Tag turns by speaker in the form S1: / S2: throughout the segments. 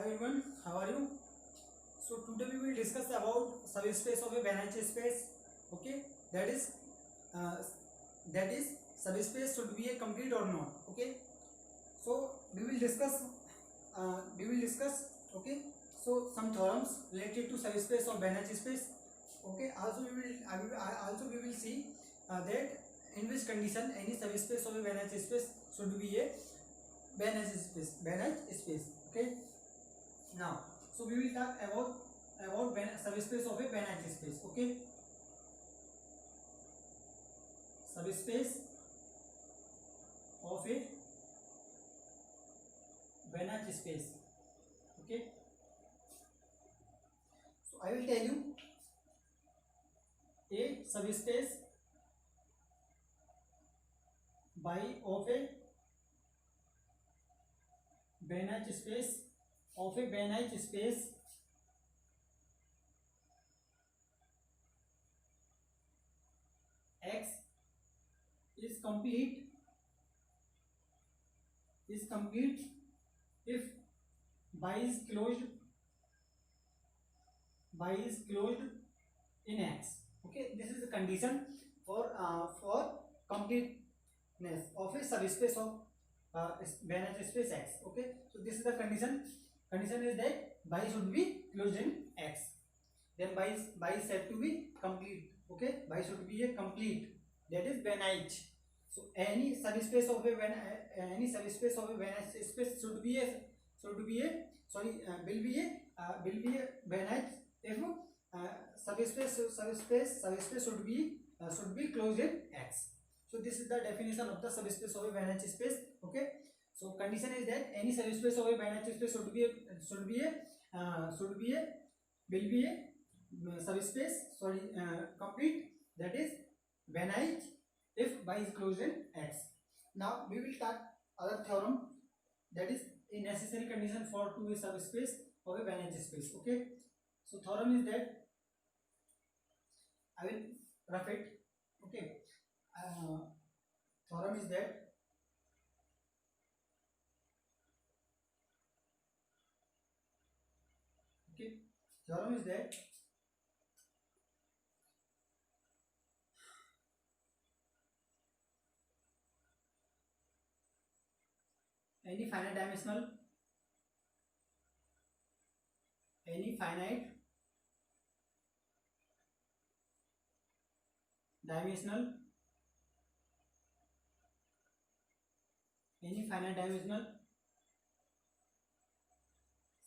S1: everyone, how are you? So today we will discuss about subspace of a Banach space. Okay, that is uh, that is subspace should be a complete or not. Okay, so we will discuss. Okay, so some theorems related to subspace of Banach space. Okay, also we will see that in which condition any subspace of a Banach space should be a Banach space. Okay. Now, so we will talk about subspace of a Banach space. Okay, subspace of a Banach space. Okay, so I will tell you a subspace by of a Banach space of a Banach space X is complete if by is closed in X. Okay, this is the condition for completeness of a subspace of Banach space X. Okay, so this is the condition. Condition is that by should be closed in X. Then by is said to be complete. Okay, by should be a complete, that is Banach. So any subspace of a Banach space will be a Banach if subspace should be closed in X. So this is the definition of the subspace of a Banach space. Okay, so condition is that any subspace of a Banach space will be a subspace complete, that is Banach if by is closed in X. Now we will talk other theorem, that is a necessary condition for to a subspace of a Banach space. Okay, so theorem is that I will rough it. Okay, theorem is that theorem is that any finite dimensional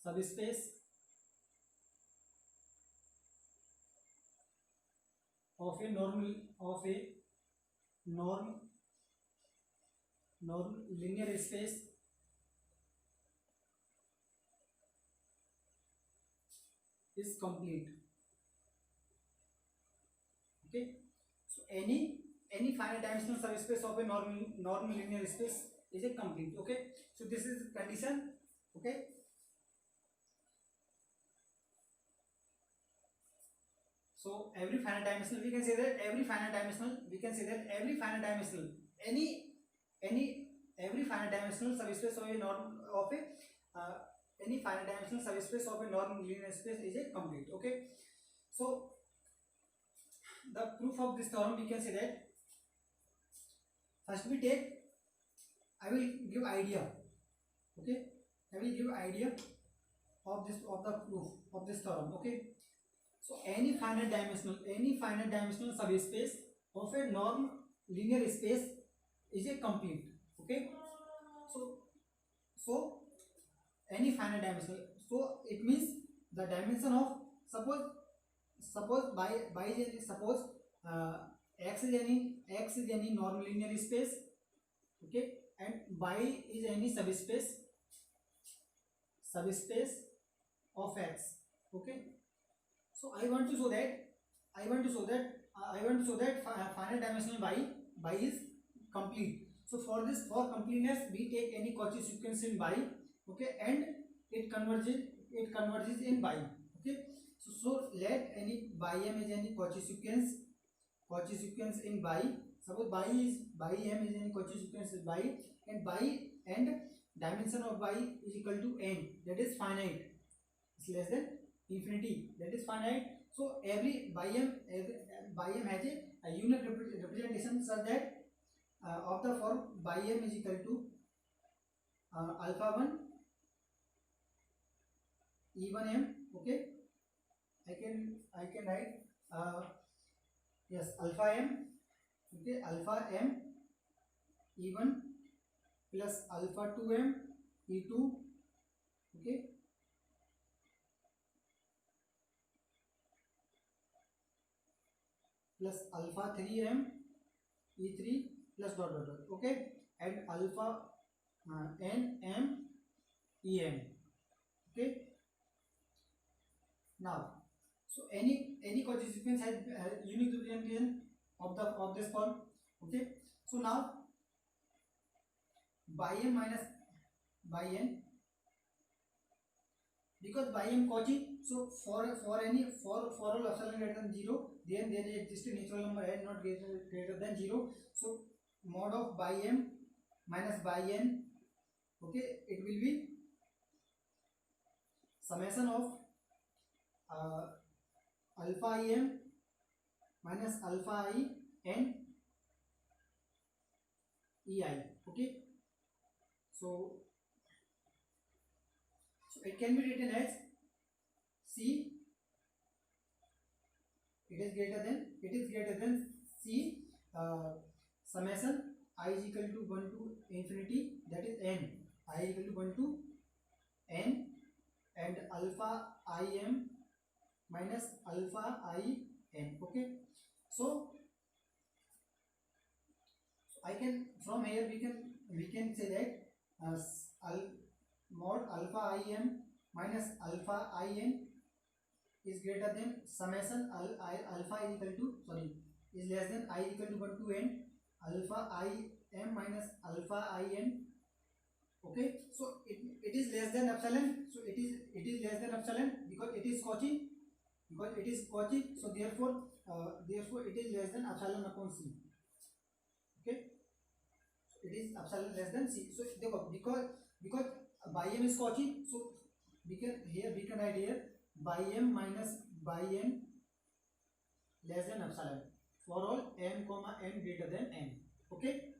S1: subspace of a norm linear space is complete. Okay, so any finite dimensional subspace of a norm linear space is a complete. Okay, so this is condition. Okay, so every finite dimensional, we can say that every finite dimensional every finite dimensional subspace of a norm of a any finite dimensional subspace of a norm linear space is a complete. Okay, so the proof of this theorem, we can say that first we take, I will give idea. Okay, I will give idea of the proof of this theorem. Okay, so any finite dimensional subspace of a norm linear space is a complete. Okay, so any finite dimensional, so it means the dimension of, suppose X is any norm linear space. Okay, and y is any subspace of X. Okay, so I want to show that finite dimensional y is complete. So for completeness, we take any Cauchy sequence in y. Okay, and it converges in y. Okay, so let any ym is any Cauchy sequence in y. Suppose y m is any Cauchy sequence in y, and dimension of y is equal to n, that is finite, it's less than infinity, that is finite. So every by m has a unit representation such that of the form by m is equal to alpha 1 e1 m. Okay, I can write yes, alpha m, okay, alpha m e1 plus alpha 2m e2, okay, plus alpha 3m e3 plus dot dot dot, okay, and alpha n m en. Okay, now so any quadratic sequence has unique representation of this form. Okay, so now by m minus by n, because by m Cauchy, so for all epsilon greater than 0, then there exists a natural number n not greater than 0. So mod of by m minus by n, okay, it will be summation of alpha im minus alpha I n ei. Okay, so it can be written as c, it is greater than c summation I is equal to 1 to infinity, that is n, I is equal to 1 to n, and alpha im minus alpha I n. Okay, so I can, from here we can say that mod alpha im minus alpha I n is greater than summation alpha is equal to, sorry, is less than I is equal to 1 to n alpha I m minus alpha I n. Okay, so it is less than epsilon, so it is less than epsilon because it is Cauchy, so therefore it is less than epsilon upon c. Okay, it is epsilon less than c. So because by m is Cauchy, so we can write here by m minus by n less than epsilon for all m comma n greater than n. Okay,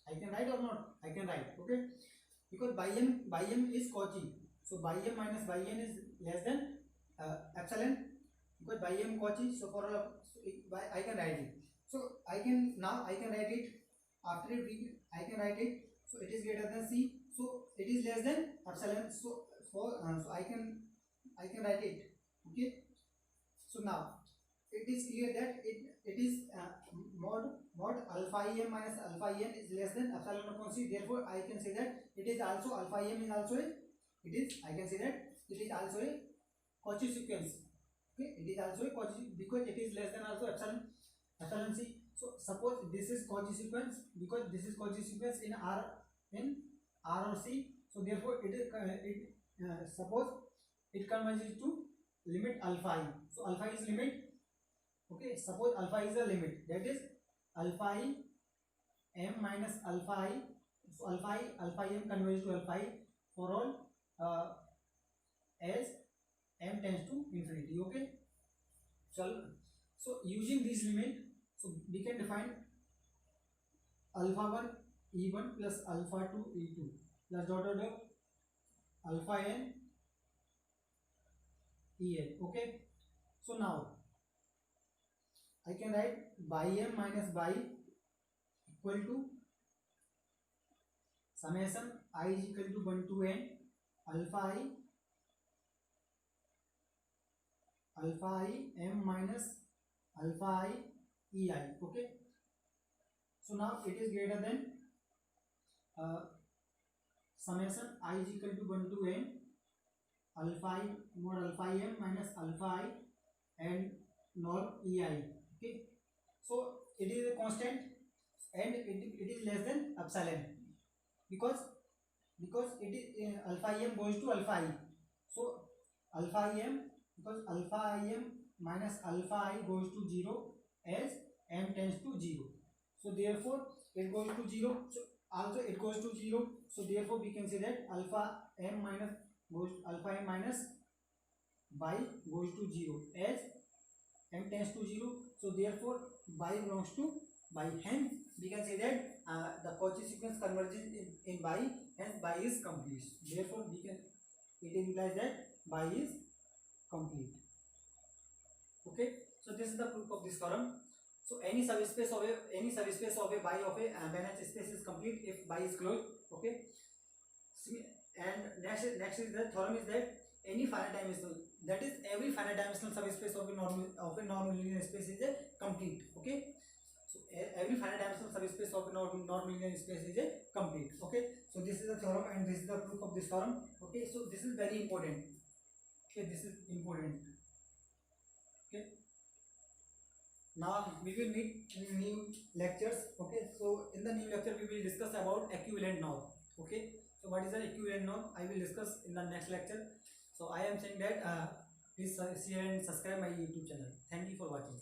S1: I can write or not? I can write. Okay, because by m is Cauchy, so by m minus by n is less than epsilon, because by m Cauchy, so for all I can write it. So I can write it. After it I can write it. So it is greater than c, so it is less than epsilon. So so I can write it. Okay, so now it is clear that it is mod alpha im minus alpha n is less than epsilon upon c. Therefore I can say that it is also alpha im is also I can say that it is also a Cauchy sequence. Okay, it is also a Cauchy because it is less than also epsilon c. So suppose this is Cauchy sequence, because this is Cauchy sequence in R or C. So therefore it is suppose it converges to limit alpha I. So alpha is limit. Okay, suppose alpha is a limit, that is alpha I m minus alpha I. So alpha m converges to alpha I for all as m tends to infinity. Okay, so using this limit, so we can define alpha 1 e1 plus alpha 2 e2 plus dot dot dot alpha n en. Okay, so now I can write by m minus by equal to summation I is equal to 1 to n alpha I m minus alpha I ei. Okay, so now it is greater than summation I is equal to 1 to n alpha I mod alpha m minus alpha I and norm ei. Okay, so it is a constant and it is less than epsilon because it is alpha m goes to alpha I. So alpha m, because alpha im minus alpha I goes to 0 as m tends to 0, so therefore it goes to 0. So also it goes to 0, so therefore we can say that alpha m minus by goes to 0 as m tends to 0, so therefore by belongs to by, hence we can say that the Cauchy sequence converges in by, hence by is complete. Therefore we can, it implies that by is complete. Okay, so this is the proof of this theorem. So any subspace of a by of a Banach space is complete if by is closed. Okay, and next is the theorem is that any finite dimensional, that is every finite dimensional subspace of a normal linear space is a complete. Okay, so every finite dimensional subspace of a normal linear space is a complete. Okay, so this is the theorem and this is the proof of this theorem. Okay, so this is very important. Okay, this is important. Okay, now we will meet in new lectures. Okay, so in the new lecture we will discuss about equivalent norm. Okay, so what is the equivalent norm, I will discuss in the next lecture. So I am saying that please share and subscribe my YouTube channel. Thank you for watching.